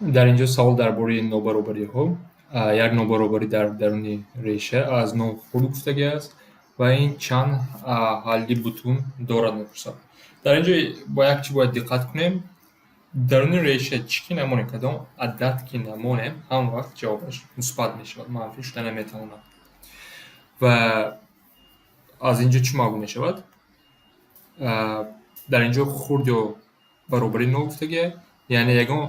дар инҷо савол дар бораи нобаробариҳо. Як нобаробарӣ дар даруни реша аз ном хурд гуфтагиаст ва ин чанд ҳалли бутун дорад мепурсад. Дар инҷо ба як чиз бояд диққат кунем. Даруни реша чӣ ки намонем, кадом адад ки намонем, ҳамон вақт ҷавобаш мусбат мешавад, манфӣ шуда наметавонад. Ва аз инҷо чӣ маълум мешавад? Дар инҷо хурд ё баробари нол гуфтагиаст, яъне ягон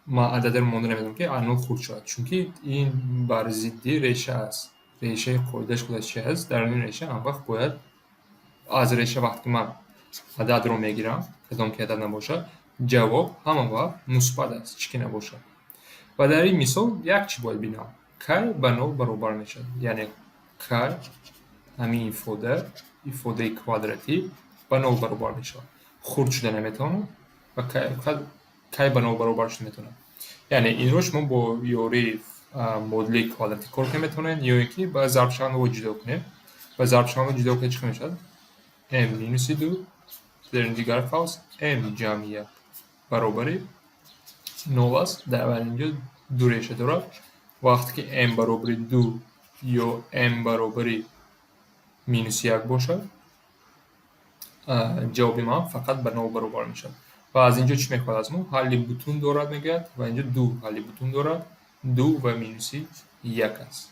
ман ададеро монда намедонам ки нол хурд шавад, чунки ин бар зидди реша аст. Решаи қоидааш худаш чӣ аст? Даруни реша ҳамон вақт бояд аз реша вақте ки ман ададро мегирам, кадом ки адад набошад, ҷавоб ҳамон вақт мусбат аст, чӣ ки набошад. Ва дар ин мисол як чиз бояд бинам. Кай ба нол баробар мешавад. Яъне кай ҳамин ифодаи квадратӣ ба нол баробар мешавад. Хурд шуда наметавонад ва кай ба нол баробар шуда метавонад. Яъне инро шумо бо ёрии модулаи квадратӣ кор кунед метавонед, ё ин ки ба зарбшавандаҳо ҷудо кунед. Ба зарбшаванда ҷудо кунед чӣ мешавад? m минуси 2 дар дигар фарз m ҷамъи 1 баробари 0 аст. дар инҷо ду реша дорад. Вақте ки m баробари 2 ё m баробари минуси 1 бошад, ҷавоби ман фақат ба 0 баробар мешавад. ва аз инҷо чӣ мехоҳад аз мо? Ҳалли бутун дорад мегӯяд ва инҷо ду ҳалли бутун дорад. 2 ва минуси 1 аст.